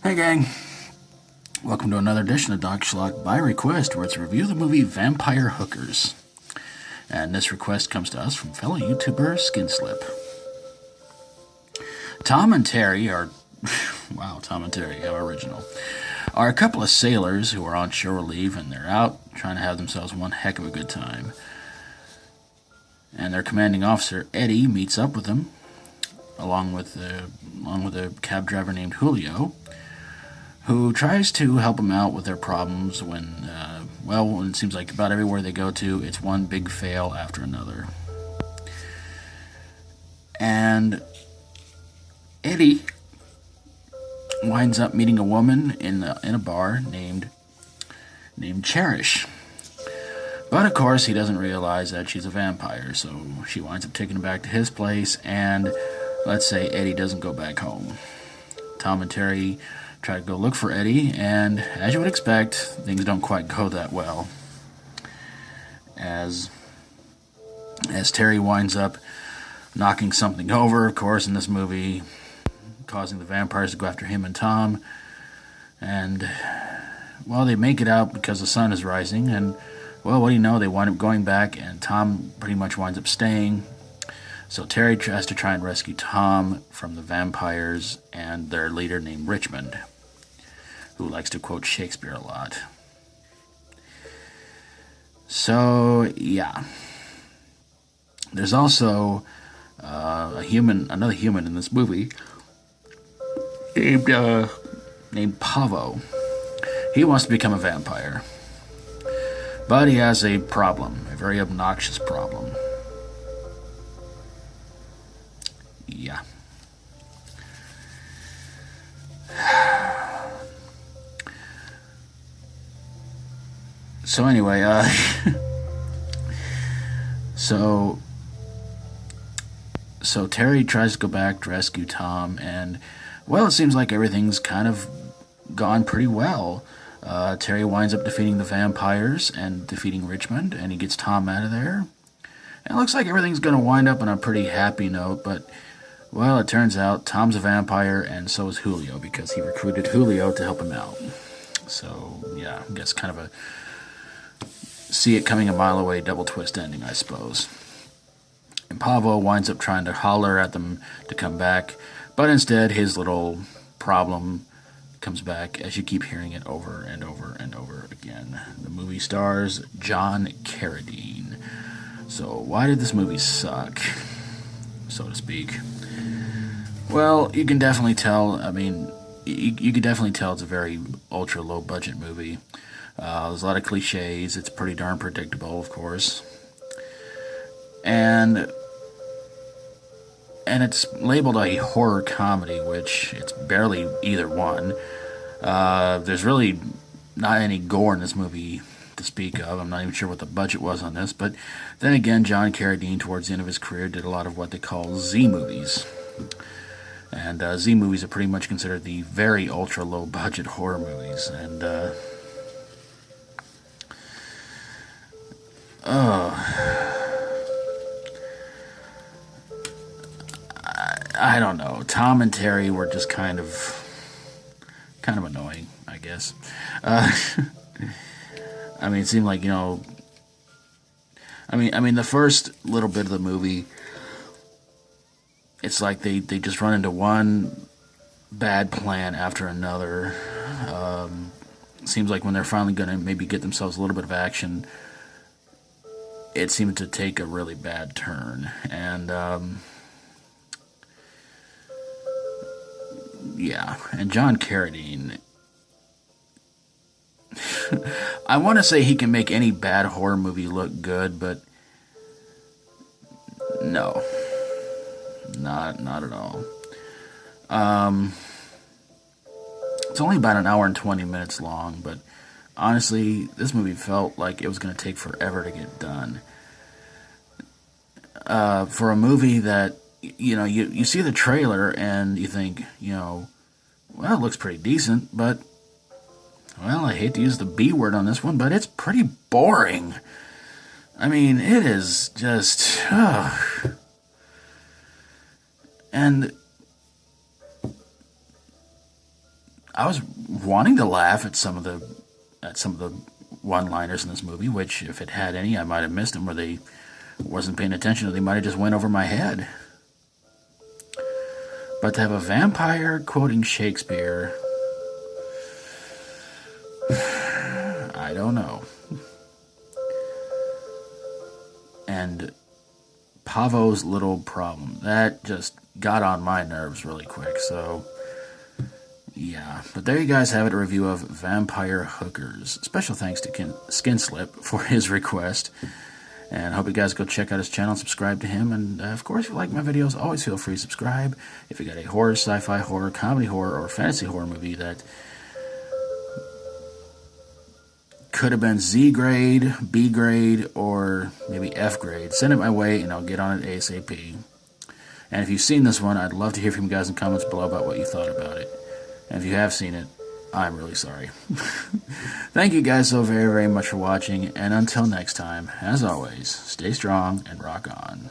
Hey gang, welcome to another edition of Doc Schlock by request, where it's a review of the movie Vampire Hookers. And this request comes to us from fellow YouTuber Skinslip. Tom and Terry are, wow, Tom and Terry, how original, are a couple of sailors who are on shore leave, and they're out trying to have themselves one heck of a good time. And their commanding officer, Eddie, meets up with them, along with a cab driver named Julio, who tries to help them out with their problems when it seems like about everywhere they go to, it's one big fail after another. And Eddie winds up meeting a woman in a bar named Cherish. But of course, he doesn't realize that she's a vampire, so she winds up taking him back to his place, and let's say Eddie doesn't go back home. Tom and Terry try to go look for Eddie, and as you would expect, things don't quite go that well. As Terry winds up knocking something over, of course, in this movie, causing the vampires to go after him and Tom. And, well, they make it out because the sun is rising, and, well, what do you know, they wind up going back, and Tom pretty much winds up staying. So Terry has to try and rescue Tom from the vampires and their leader named Richmond, who likes to quote Shakespeare a lot. So, yeah. There's also another human in this movie named Pavo. He wants to become a vampire, but he has a problem, a very obnoxious problem. Yeah. So anyway, so Terry tries to go back to rescue Tom, and, well, it seems like everything's kind of gone pretty well. Terry winds up defeating the vampires and defeating Richmond, and he gets Tom out of there. And it looks like everything's going to wind up on a pretty happy note, but, well, it turns out Tom's a vampire, and so is Julio, because he recruited Julio to help him out. So, yeah, I guess kind of a see-it-coming-a-mile-away double-twist ending, I suppose. And Pavo winds up trying to holler at them to come back, but instead his little problem comes back as you keep hearing it over and over and over again. The movie stars John Carradine. So why did this movie suck, so to speak? Well, you can definitely tell, you can definitely tell it's a very ultra-low-budget movie. There's a lot of cliches. It's pretty darn predictable, of course. And it's labeled a horror comedy, which it's barely either one. There's really not any gore in this movie to speak of. I'm not even sure what the budget was on this. But then again, John Carradine, towards the end of his career, did a lot of what they call Z movies. And Z movies are pretty much considered the very ultra-low-budget horror movies. And, I don't know. Tom and Terry were just kind of annoying, I guess. It seemed like, the first little bit of the movie, it's like they just run into one bad plan after another. Seems like when they're finally going to maybe get themselves a little bit of action, it seemed to take a really bad turn. And, yeah, and John Carradine, I want to say he can make any bad horror movie look good, but no, not at all. It's only about an hour and 20 minutes long, but honestly, this movie felt like it was going to take forever to get done. For a movie that, you see the trailer and you think, well, it looks pretty decent, but, well, I hate to use the B word on this one, but it's pretty boring. It is just, and I was wanting to laugh at some of the one-liners in this movie, which, if it had any, I might have missed them, or they wasn't paying attention, or they might have just went over my head. But to have a vampire quoting Shakespeare, I don't know. And Pavo's little problem, that just got on my nerves really quick, so yeah. But there you guys have it, a review of Vampire Hookers. Special thanks to Skinslip for his request, and I hope you guys go check out his channel and subscribe to him. And of course, if you like my videos, always feel free to subscribe. If you got a horror, sci-fi horror, comedy horror, or fantasy horror movie that could have been Z grade, B grade, or maybe F grade, send it my way and I'll get on it ASAP. And if you've seen this one, I'd love to hear from you guys in the comments below about what you thought about it. And if you have seen it, I'm really sorry. Thank you guys so very, very much for watching, and until next time, as always, stay strong and rock on.